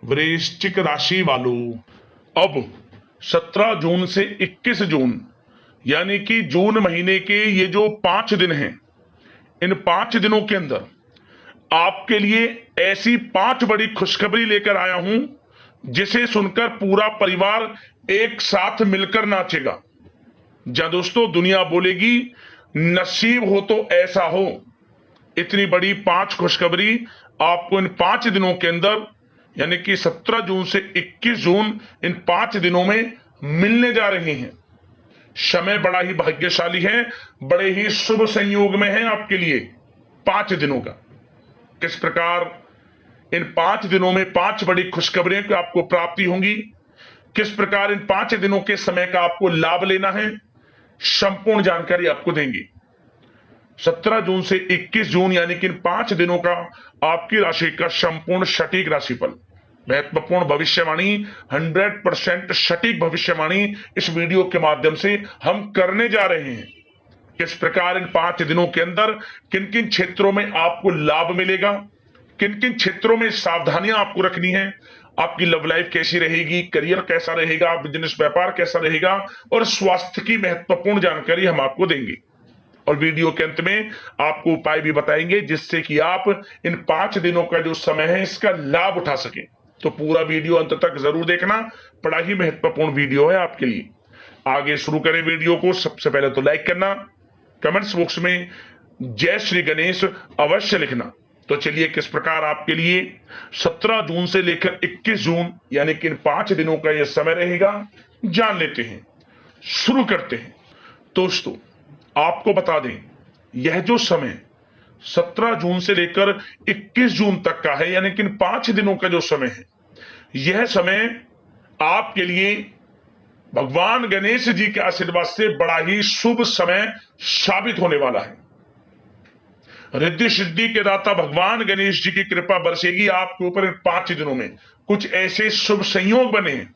वृश्चिक राशि वालों, अब 17 जून से 21 जून यानी कि जून महीने के ये जो 5 दिन हैं, इन 5 दिनों के अंदर आपके लिए ऐसी 5 बड़ी खुशखबरी लेकर आया हूं जिसे सुनकर पूरा परिवार एक साथ मिलकर नाचेगा। जहां दोस्तों दुनिया बोलेगी नसीब हो तो ऐसा हो। इतनी बड़ी 5 खुशखबरी आपको इन 5 दिनों के अंदर यानी कि 17 जून से 21 जून इन 5 दिनों में मिलने जा रही हैं। समय बड़ा ही भाग्यशाली है, बड़े ही शुभ संयोग में है आपके लिए 5 दिनों का। किस प्रकार इन 5 दिनों में 5 बड़ी खुशखबरियां की आपको प्राप्ति होंगी, किस प्रकार इन 5 दिनों के समय का आपको लाभ लेना है, संपूर्ण जानकारी आपको देंगे। 17 जून से 21 जून यानी कि इन 5 दिनों का आपकी राशि का संपूर्ण सटीक राशिफल, महत्वपूर्ण भविष्यवाणी, 100% सटीक भविष्यवाणी इस वीडियो के माध्यम से हम करने जा रहे हैं। किस प्रकार इन 5 दिनों के अंदर किन किन क्षेत्रों में आपको लाभ मिलेगा, किन किन क्षेत्रों में सावधानियां आपको रखनी है, आपकी लव लाइफ कैसी रहेगी, करियर कैसा रहेगा, बिजनेस व्यापार कैसा रहेगा और स्वास्थ्य की महत्वपूर्ण जानकारी हम आपको देंगे। और वीडियो के अंत में आपको उपाय भी बताएंगे जिससे कि आप इन 5 दिनों का जो समय है इसका लाभ उठा सकें। तो पूरा वीडियो अंत तक जरूर देखना, बड़ा ही महत्वपूर्ण वीडियो है आपके लिए। आगे शुरू करें वीडियो को। सबसे पहले तो लाइक करना, कमेंट्स बॉक्स में जय श्री गणेश अवश्य लिखना। तो चलिए किस प्रकार आपके लिए 17 जून से लेकर 21 जून यानी कि इन 5 दिनों का यह समय रहेगा, जान लेते हैं, शुरू करते हैं। दोस्तों आपको बता दें, यह जो समय 17 जून से लेकर 21 जून तक का है यानी कि इन 5 दिनों का जो समय है, यह समय आपके लिए भगवान गणेश जी के आशीर्वाद से बड़ा ही शुभ समय साबित होने वाला है। रिद्धि सिद्धि के दाता भगवान गणेश जी की कृपा बरसेगी आपके ऊपर। इन 5 दिनों में कुछ ऐसे शुभ संयोग बने हैं,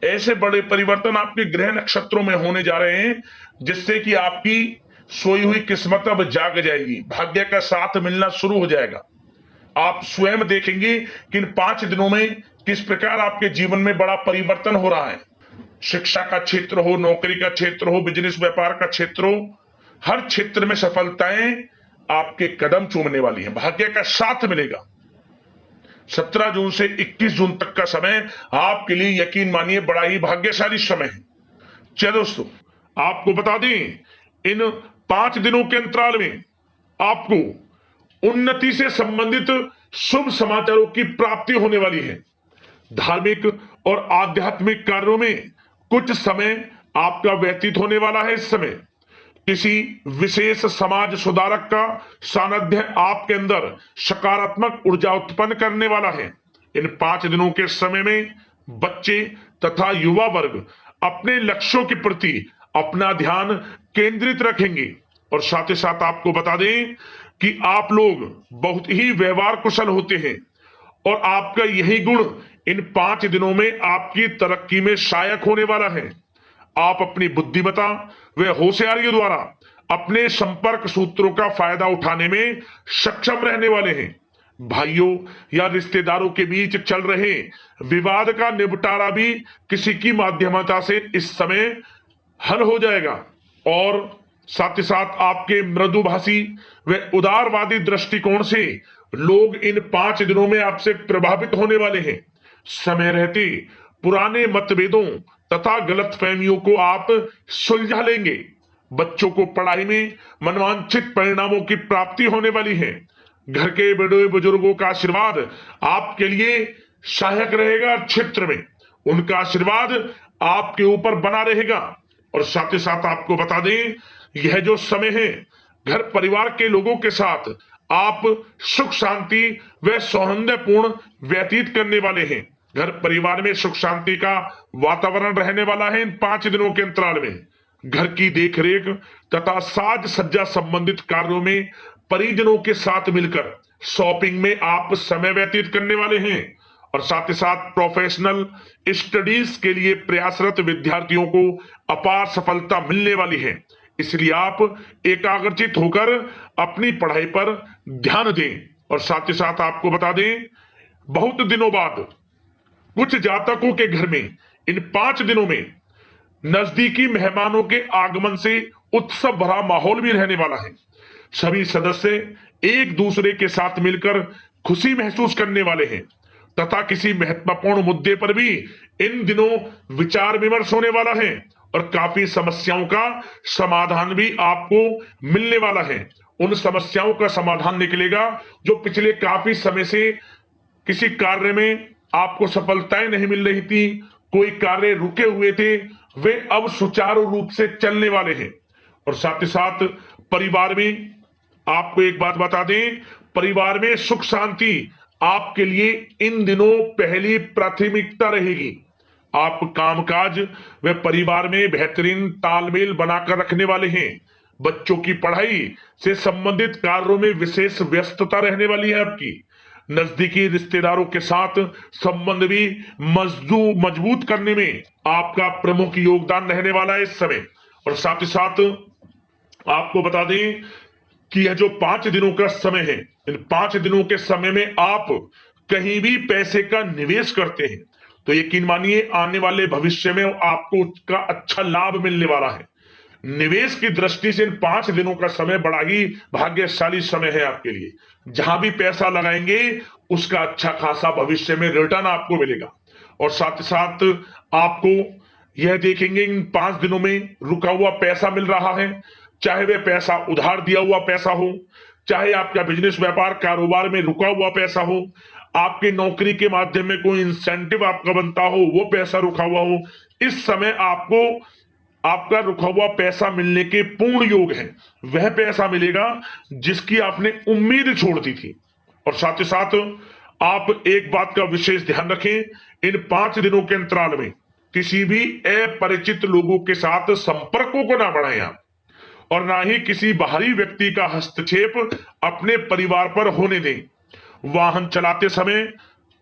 ऐसे बड़े परिवर्तन आपके ग्रह नक्षत्रों में होने जा रहे हैं जिससे कि आपकी सोई हुई किस्मत अब जाग जाएगी, भाग्य का साथ मिलना शुरू हो जाएगा। आप स्वयं देखेंगे कि इन 5 दिनों में किस प्रकार आपके जीवन में बड़ा परिवर्तन हो रहा है। शिक्षा का क्षेत्र हो, नौकरी का क्षेत्र हो, बिजनेस व्यापार का क्षेत्र हो, हर क्षेत्र में सफलताएं आपके कदम चूमने वाली हैं, भाग्य का साथ मिलेगा। 17 जून से 21 जून तक का समय आपके लिए यकीन मानिए बड़ा ही भाग्यशाली समय है। चलो दोस्तों आपको बता दें, इन 5 दिनों के अंतराल में आपको उन्नति से संबंधित शुभ समाचारों की प्राप्ति होने वाली है। धार्मिक और आध्यात्मिक कार्यों में कुछ समय आपका व्यतीत होने वाला है। इस समय किसी विशेष समाज सुधारक का सानिध्य आपके अंदर सकारात्मक ऊर्जा उत्पन्न करने वाला है। इन 5 दिनों के समय में बच्चे तथा युवा वर्ग अपने लक्ष्यों के प्रति अपना ध्यान केंद्रित रखेंगे। और साथ ही साथ आपको बता दें कि आप लोग बहुत ही व्यवहार कुशल होते हैं और आपका यही गुण इन 5 दिनों में आपकी तरक्की में सहायक होने वाला है। आप अपनी बुद्धिमत्ता व होशियारी द्वारा अपने संपर्क सूत्रों का फायदा उठाने में सक्षम रहने वाले हैं। भाइयों या रिश्तेदारों के बीच चल रहे विवाद का निपटारा भी किसी की माध्यमता से इस समय हल हो जाएगा। और साथ ही साथ आपके मृदुभाषी व उदारवादी दृष्टिकोण से लोग इन 5 दिनों में आपसे प्रभावित होने वाले हैं। समय रहते पुराने मतभेदों तथा गलतफहमियों को आप सुलझा लेंगे। बच्चों को पढ़ाई में मनवांछित परिणामों की प्राप्ति होने वाली है। घर के बड़े बुजुर्गों का आशीर्वाद आपके लिए सहायक रहेगा। क्षेत्र में उनका आशीर्वाद आपके ऊपर बना रहेगा। और साथ ही साथ आपको बता दें, यह जो समय है घर परिवार के लोगों के साथ आप सुख शांति व सौहार्दपूर्ण व्यतीत करने वाले हैं। घर परिवार में सुख शांति का वातावरण रहने वाला है। इन 5 दिनों के अंतराल में घर की देखरेख तथा साज सज्जा संबंधित कार्यों में परिजनों के साथ मिलकर शॉपिंग में आप समय व्यतीत करने वाले हैं। और साथ ही साथ प्रोफेशनल स्टडीज के लिए प्रयासरत विद्यार्थियों को अपार सफलता मिलने वाली है। इसलिए आप एकाग्रचित होकर अपनी पढ़ाई पर ध्यान दें। और साथ ही साथ आपको बता दें, बहुत दिनों बाद कुछ जातकों के घर में इन 5 दिनों में नजदीकी मेहमानों के आगमन से उत्सव भरा माहौल भी रहने वाला है। सभी सदस्य एक दूसरे के साथ मिलकर खुशी महसूस करने वाले हैं तथा किसी महत्वपूर्ण मुद्दे पर भी इन दिनों विचार विमर्श होने वाला है और काफी समस्याओं का समाधान भी आपको मिलने वाला है। उन समस्याओं का समाधान निकलेगा जो पिछले काफी समय से किसी कार्य में आपको सफलताएं नहीं मिल रही थी, कोई कार्य रुके हुए थे, वे अब सुचारू रूप से चलने वाले हैं। और साथ ही साथ परिवार में आपको एक बात बता दें, परिवार में सुख शांति आपके लिए इन दिनों पहली प्राथमिकता रहेगी। आप कामकाज व परिवार में बेहतरीन तालमेल बनाकर रखने वाले हैं। बच्चों की पढ़ाई से संबंधित कार्यों में विशेष व्यस्तता रहने वाली है आपकी। नजदीकी रिश्तेदारों के साथ संबंध भी मजबूत करने में आपका प्रमुख योगदान रहने वाला है इस समय। और साथ ही साथ आपको बता दें कि यह जो 5 दिनों का समय है, इन 5 दिनों के समय में आप कहीं भी पैसे का निवेश करते हैं तो यकीन मानिए आने वाले भविष्य में आपको उसका अच्छा लाभ मिलने वाला है। निवेश की दृष्टि से इन 5 दिनों का समय बड़ा ही भाग्यशाली समय है आपके लिए। जहां भी पैसा लगाएंगे उसका अच्छा खासा भविष्य में रिटर्न आपको मिलेगा। और साथ ही साथ आपको यह देखेंगे इन 5 दिनों में रुका हुआ पैसा मिल रहा है, चाहे वह पैसा उधार दिया हुआ पैसा हो, चाहे आपका बिजनेस व्यापार कारोबार में रुका हुआ पैसा हो, आपकी नौकरी के माध्यम में कोई इंसेंटिव आपका बनता हो, वो पैसा रुका हुआ हो। इस समय आपको आपका रुका हुआ पैसा मिलने के पूर्ण योग है। वह पैसा मिलेगा जिसकी आपने उम्मीद छोड़ दी थी। और साथ ही साथ आप एक बात का विशेष ध्यान रखें, इन 5 दिनों के अंतराल में किसी भी अपरिचित लोगों के साथ संपर्कों को ना बढ़ाएं आप, और ना ही किसी बाहरी व्यक्ति का हस्तक्षेप अपने परिवार पर होने दें। वाहन चलाते समय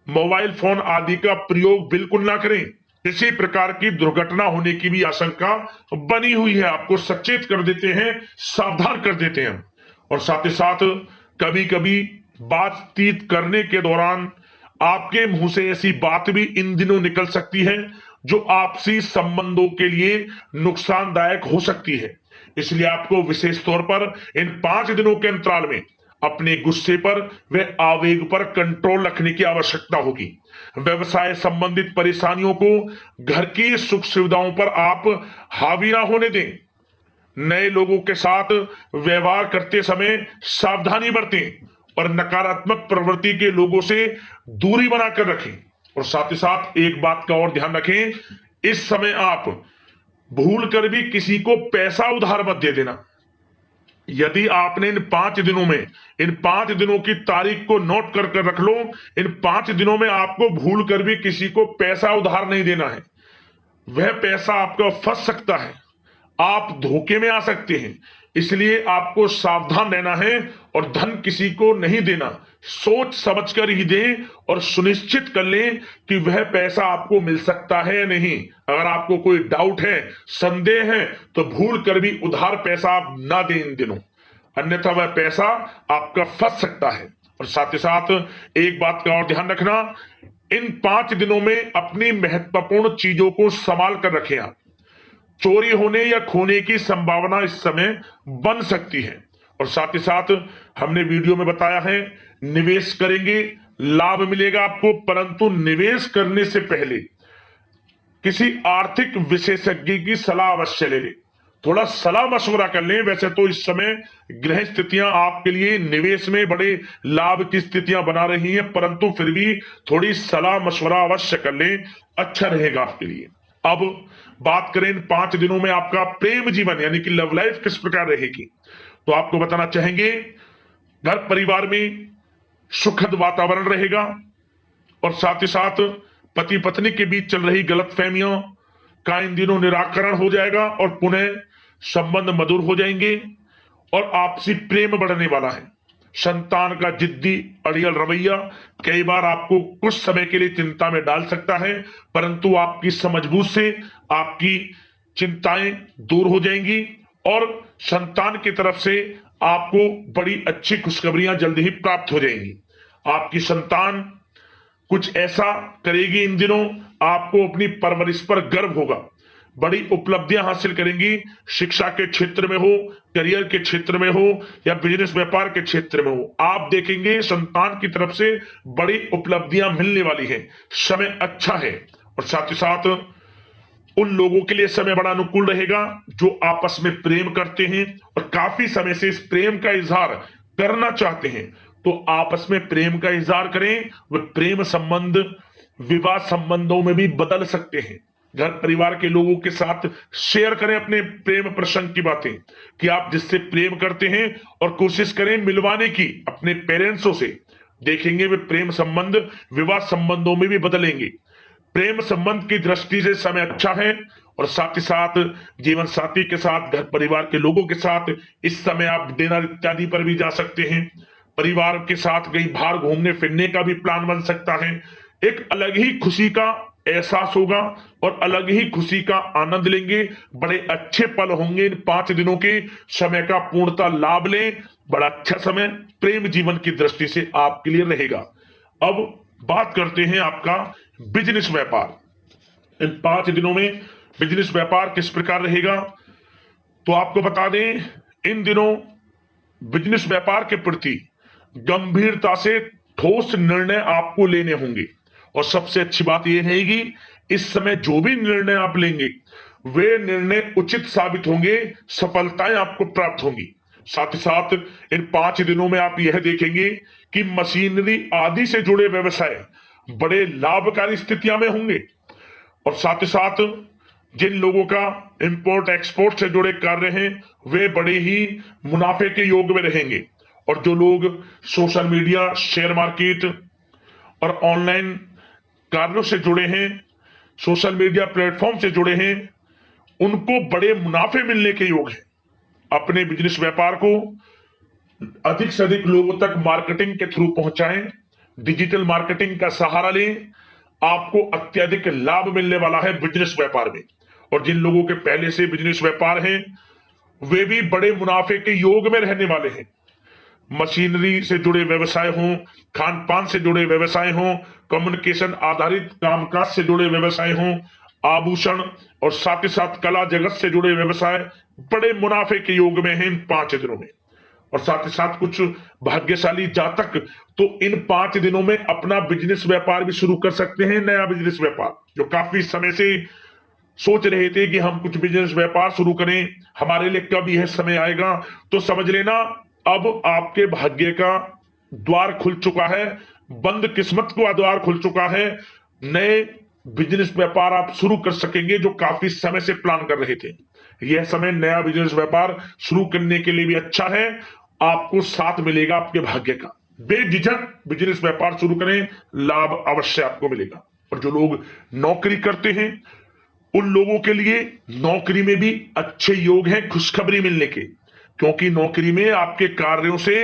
मोबाइल फोन आदि का प्रयोग बिल्कुल ना करें। किसी प्रकार की दुर्घटना होने की भी आशंका बनी हुई है, आपको सचेत कर देते हैं, सावधान कर देते हैं। और साथ ही साथ कभी कभी बातचीत करने के दौरान आपके मुंह से ऐसी बात भी इन दिनों निकल सकती है जो आपसी संबंधों के लिए नुकसानदायक हो सकती है। इसलिए आपको विशेष तौर पर इन 5 दिनों के अंतराल में अपने गुस्से पर व आवेग पर कंट्रोल रखने की आवश्यकता होगी। व्यवसाय संबंधित परेशानियों को घर की सुख सुविधाओं पर आप हावी ना होने दें। नए लोगों के साथ व्यवहार करते समय सावधानी बरतें और नकारात्मक प्रवृत्ति के लोगों से दूरी बनाकर रखें। और साथ ही साथ एक बात का और ध्यान रखें, इस समय आप भूल कर भी किसी को पैसा उधार मत दे देना। यदि आपने इन 5 दिनों में इन 5 दिनों की तारीख को नोट कर कर रख लो, इन 5 दिनों में आपको भूल कर भी किसी को पैसा उधार नहीं देना है। वह पैसा आपका फंस सकता है, आप धोखे में आ सकते हैं। इसलिए आपको सावधान रहना है और धन किसी को नहीं देना। सोच समझ कर ही दें और सुनिश्चित कर लें कि वह पैसा आपको मिल सकता है या नहीं। अगर आपको कोई डाउट है, संदेह है, तो भूल कर भी उधार पैसा आप ना दें इन दिनों, अन्यथा वह पैसा आपका फंस सकता है। और साथ ही साथ एक बात का और ध्यान रखना, इन 5 दिनों में अपनी महत्वपूर्ण चीजों को संभाल कर रखें आप। चोरी होने या खोने की संभावना इस समय बन सकती है। और साथ ही साथ हमने वीडियो में बताया है, निवेश करेंगे लाभ मिलेगा आपको, परंतु निवेश करने से पहले किसी आर्थिक विशेषज्ञ की सलाह अवश्य ले लें, थोड़ा सलाह मशवरा कर लें। वैसे तो इस समय ग्रह स्थितियां आपके लिए निवेश में बड़े लाभ की स्थितियां बना रही हैं, परंतु फिर भी थोड़ी सलाह मशवरा अवश्य कर लें, अच्छा रहेगा आपके लिए। अब बात करें इन 5 दिनों में आपका प्रेम जीवन यानी कि लव लाइफ किस प्रकार रहेगी, तो आपको बताना चाहेंगे घर परिवार में सुखद वातावरण रहेगा। और साथ ही साथ पति पत्नी के बीच चल रही गलतफहमियों का इन दिनों निराकरण हो जाएगा और पुनः संबंध मधुर हो जाएंगे और आपसी प्रेम बढ़ने वाला है। संतान का जिद्दी अड़ियल रवैया कई बार आपको कुछ समय के लिए चिंता में डाल सकता है, परंतु आपकी समझबूझ से आपकी चिंताएं दूर हो जाएंगी और संतान की तरफ से आपको बड़ी अच्छी खुशखबरियां जल्दी ही प्राप्त हो जाएंगी। आपकी संतान कुछ ऐसा करेगी इन दिनों, आपको अपनी परवरिश पर गर्व होगा। बड़ी उपलब्धियां हासिल करेंगी, शिक्षा के क्षेत्र में हो, करियर के क्षेत्र में हो या बिजनेस व्यापार के क्षेत्र में हो। आप देखेंगे संतान की तरफ से बड़ी उपलब्धियां मिलने वाली है, समय अच्छा है। और साथ ही साथ उन लोगों के लिए समय बड़ा अनुकूल रहेगा जो आपस में प्रेम करते हैं और काफी समय से इस प्रेम का इजहार करना चाहते हैं। तो आपस में प्रेम का इजहार करें, वह प्रेम संबंध विवाह संबंधों में भी बदल सकते हैं। घर परिवार के लोगों के साथ शेयर करें अपने प्रेम प्रसंग की बातें कि आप जिससे प्रेम करते हैं, और कोशिश करें मिलवाने की अपने पेरेंट्सों से। देखेंगे वे प्रेम संबंध विवाह संबंधों में भी बदलेंगे। प्रेम संबंध की दृष्टि से समय अच्छा है। और साथ ही साथ जीवन साथी के साथ, घर परिवार के लोगों के साथ इस समय आप डिनर इत्यादि पर भी जा सकते हैं। परिवार के साथ कहीं बाहर घूमने फिरने का भी प्लान बन सकता है। एक अलग ही खुशी का एहसास होगा और अलग ही खुशी का आनंद लेंगे। बड़े अच्छे पल होंगे इन 5 दिनों के, समय का पूर्णता लाभ लें। बड़ा अच्छा समय प्रेम जीवन की दृष्टि से आपके लिए रहेगा। अब बात करते हैं आपका बिजनेस व्यापार। इन 5 दिनों में बिजनेस व्यापार किस प्रकार रहेगा, तो आपको बता दें, इन दिनों बिजनेस व्यापार के प्रति गंभीरता से ठोस निर्णय आपको लेने होंगे। और सबसे अच्छी बात यह रहेगी, इस समय जो भी निर्णय आप लेंगे वे निर्णय उचित साबित होंगे, सफलताएं आपको प्राप्त होंगी। साथ ही साथ इन 5 दिनों में आप यह देखेंगे कि मशीनरी आदि से जुड़े व्यवसाय बड़े लाभकारी स्थितियां में होंगे। और साथ ही साथ जिन लोगों का इंपोर्ट एक्सपोर्ट से जुड़े कार्य हैं वे बड़े ही मुनाफे के योग में रहेंगे। और जो लोग सोशल मीडिया, शेयर मार्केट और ऑनलाइन कार्यों से जुड़े हैं, सोशल मीडिया प्लेटफॉर्म से जुड़े हैं, उनको बड़े मुनाफे मिलने के योग हैं। अपने बिजनेस व्यापार को अधिक से अधिक लोगों तक मार्केटिंग के थ्रू पहुंचाएं, डिजिटल मार्केटिंग का सहारा लें। आपको अत्यधिक लाभ मिलने वाला है बिजनेस व्यापार में। और जिन लोगों के पहले से बिजनेस व्यापार हैं वे भी बड़े मुनाफे के योग में रहने वाले हैं। मशीनरी से जुड़े व्यवसाय हों, खान पान से जुड़े व्यवसाय हों, कम्युनिकेशन आधारित कामकाज से जुड़े व्यवसाय हों, आभूषण और साथ ही साथ कला जगत से जुड़े व्यवसाय बड़े मुनाफे के योग में हैं इन 5 दिनों में। और साथ ही साथ कुछ भाग्यशाली जातक तो इन 5 दिनों में अपना बिजनेस व्यापार भी शुरू कर सकते हैं, नया बिजनेस व्यापार। जो काफी समय से सोच रहे थे कि हम कुछ बिजनेस व्यापार शुरू करें, हमारे लिए कब यह समय आएगा, तो समझ लेना अब आपके भाग्य का द्वार खुल चुका है, बंद किस्मत का द्वार खुल चुका है। नए बिजनेस व्यापार आप शुरू कर सकेंगे जो काफी समय से प्लान कर रहे थे। यह समय नया बिजनेस व्यापार शुरू करने के लिए भी अच्छा है, आपको साथ मिलेगा आपके भाग्य का। बेझिझक बिजनेस व्यापार शुरू करें, लाभ अवश्य आपको मिलेगा। और जो लोग नौकरी करते हैं उन लोगों के लिए नौकरी में भी अच्छे योग हैं खुशखबरी मिलने के, क्योंकि नौकरी में आपके कार्यों से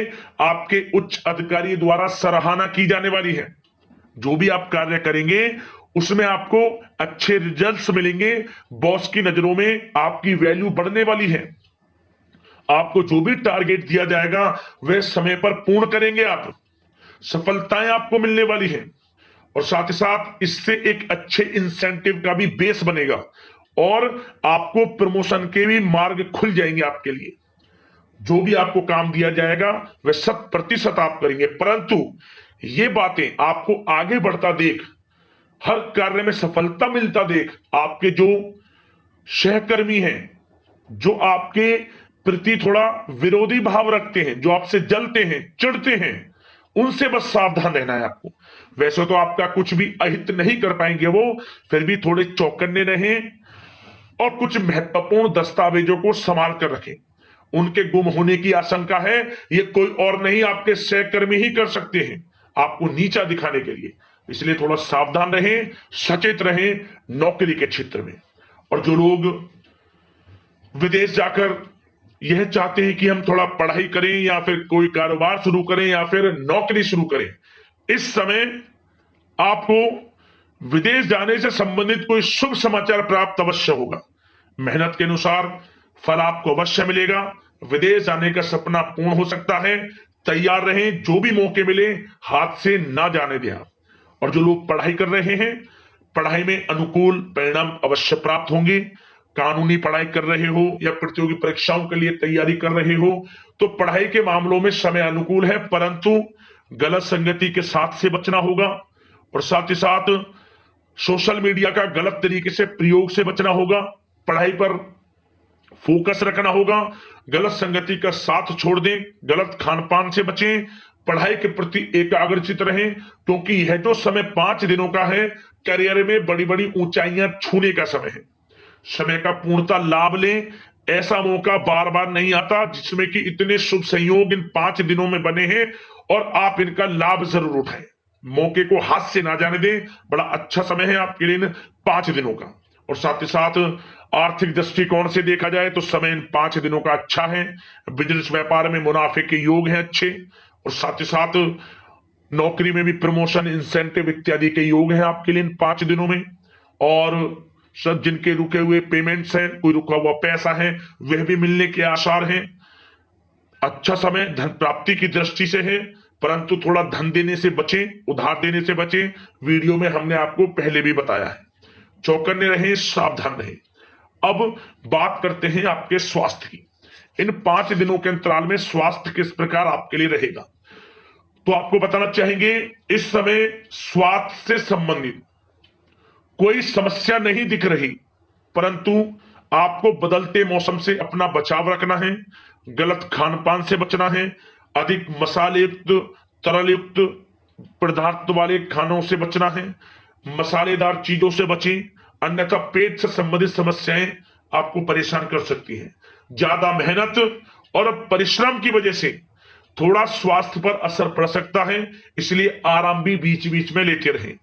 आपके उच्च अधिकारी द्वारा सराहना की जाने वाली है। जो भी आप कार्य करेंगे उसमें आपको अच्छे रिजल्ट्स मिलेंगे, बॉस की नजरों में आपकी वैल्यू बढ़ने वाली है। आपको जो भी टारगेट दिया जाएगा वह समय पर पूर्ण करेंगे आप, सफलताएं आपको मिलने वाली है। और साथ ही साथ इससे एक अच्छे इंसेंटिव का भी बेस बनेगा और आपको प्रमोशन के भी मार्ग खुल जाएंगे आपके लिए। जो भी आपको काम दिया जाएगा वह 100% आप करेंगे, परंतु ये बातें आपको आगे बढ़ता देख, हर कार्य में सफलता मिलता देख, आपके जो सहकर्मी हैं, जो आपके प्रति थोड़ा विरोधी भाव रखते हैं, जो आपसे जलते हैं, चिढ़ते हैं, उनसे बस सावधान रहना है आपको। वैसे तो आपका कुछ भी अहित नहीं कर पाएंगे वो, फिर भी थोड़े चौकन्ने रहें और कुछ महत्वपूर्ण दस्तावेजों को संभाल कर रखें। उनके गुम होने की आशंका है, ये कोई और नहीं आपके सहकर्मी ही कर सकते हैं आपको नीचा दिखाने के लिए। इसलिए थोड़ा सावधान रहें, सचेत रहें नौकरी के क्षेत्र में। और जो लोग विदेश जाकर यह चाहते हैं कि हम थोड़ा पढ़ाई करें या फिर कोई कारोबार शुरू करें या फिर नौकरी शुरू करें, इस समय आपको विदेश जाने से संबंधित कोई शुभ समाचार प्राप्त अवश्य होगा। मेहनत के अनुसार फल आपको अवश्य मिलेगा। विदेश जाने का सपना पूर्ण हो सकता है, तैयार रहें, जो भी मौके मिले हाथ से ना जाने दें आप। और जो लोग पढ़ाई कर रहे हैं, पढ़ाई में अनुकूल परिणाम अवश्य प्राप्त होंगे। कानूनी पढ़ाई कर रहे हो या प्रतियोगी परीक्षाओं के लिए तैयारी कर रहे हो तो पढ़ाई के मामलों में समय अनुकूल है, परंतु गलत संगति के साथ से बचना होगा और साथ ही साथ सोशल मीडिया का गलत तरीके से प्रयोग से बचना होगा। पढ़ाई पर फोकस रखना होगा, गलत संगति का साथ छोड़ दें, गलत खान पान से बचें, पढ़ाई के प्रति एकाग्रचित रहें, क्योंकि यह जो समय 5 दिनों का है, करियर में बड़ी बड़ी ऊंचाइयां छूने का समय है। समय का पूर्णता लाभ लें, ऐसा मौका बार बार नहीं आता जिसमें कि इतने शुभ संयोग इन 5 दिनों में बने हैं और आप इनका लाभ जरूर उठाएं। मौके को हाथ से ना जाने दें, बड़ा अच्छा समय है आपके लिए इन 5 दिनों का। और साथ ही साथ आर्थिक दृष्टिकोण से देखा जाए तो समय इन 5 दिनों का अच्छा है। बिजनेस व्यापार में मुनाफे के योग हैं अच्छे, और साथ ही साथ नौकरी में भी प्रमोशन, इंसेंटिव इत्यादि के योग हैं आपके लिए इन 5 दिनों में। और सब जिनके रुके हुए पेमेंट्स हैं, कोई रुका हुआ पैसा है, वह भी मिलने के आसार हैं। अच्छा समय धन प्राप्ति की दृष्टि से है, परंतु थोड़ा धन देने से बचें, उधार देने से बचें। वीडियो में हमने आपको पहले भी बताया है। चौकन्ने रहें, सावधान रहें। अब बात करते हैं आपके स्वास्थ्य की। इन 5 दिनों के अंतराल में स्वास्थ्य किस प्रकार आपके लिए रहेगा, तो आपको बताना चाहेंगे इस समय स्वास्थ्य से संबंधित कोई समस्या नहीं दिख रही, परंतु आपको बदलते मौसम से अपना बचाव रखना है, गलत खान पान से बचना है, अधिक मसाले युक्त, तरल युक्त पदार्थ वाले खानों से बचना है, मसालेदार चीजों से बचें, अन्यथा पेट से संबंधित समस्याएं आपको परेशान कर सकती हैं। ज्यादा मेहनत और परिश्रम की वजह से थोड़ा स्वास्थ्य पर असर पड़ सकता है, इसलिए आराम भी बीच बीच में लेते रहें।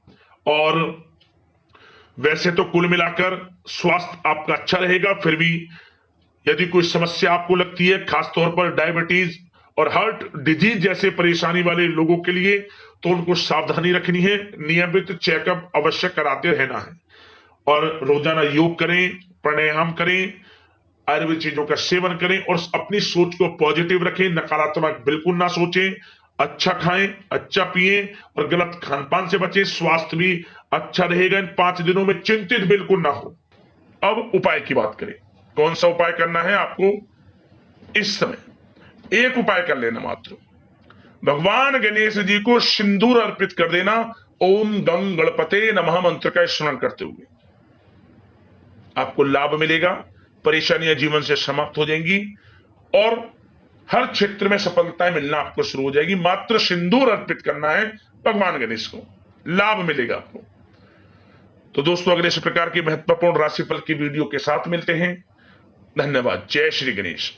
और वैसे तो कुल मिलाकर स्वास्थ्य आपका अच्छा रहेगा, फिर भी यदि कोई समस्या आपको लगती है, खासतौर पर डायबिटीज और हार्ट डिजीज जैसे परेशानी वाले लोगों के लिए, तो उनको सावधानी रखनी है, नियमित चेकअप अवश्य कराते रहना है और रोजाना योग करें, प्राणायाम करें, आयुर्वेद चीजों का सेवन करें और अपनी सोच को पॉजिटिव रखें, नकारात्मक बिल्कुल ना सोचें, अच्छा खाएं, अच्छा पिएं और गलत खान पान से बचें। स्वास्थ्य भी अच्छा रहेगा इन 5 दिनों में, चिंतित बिल्कुल ना हो। अब उपाय की बात करें, कौन सा उपाय करना है आपको इस समय? एक उपाय कर लेना मात्र, भगवान गणेश जी को सिंदूर अर्पित कर देना, ओम गंग गणपते नमः मंत्र का स्मरण करते हुए। आपको लाभ मिलेगा, परेशानियां जीवन से समाप्त हो जाएंगी और हर क्षेत्र में सफलताएं मिलना आपको शुरू हो जाएगी। मात्र सिंदूर अर्पित करना है भगवान गणेश को, लाभ मिलेगा आपको। तो दोस्तों, अगले इस प्रकार की महत्वपूर्ण राशिफल की वीडियो के साथ मिलते हैं। धन्यवाद। जय श्री गणेश।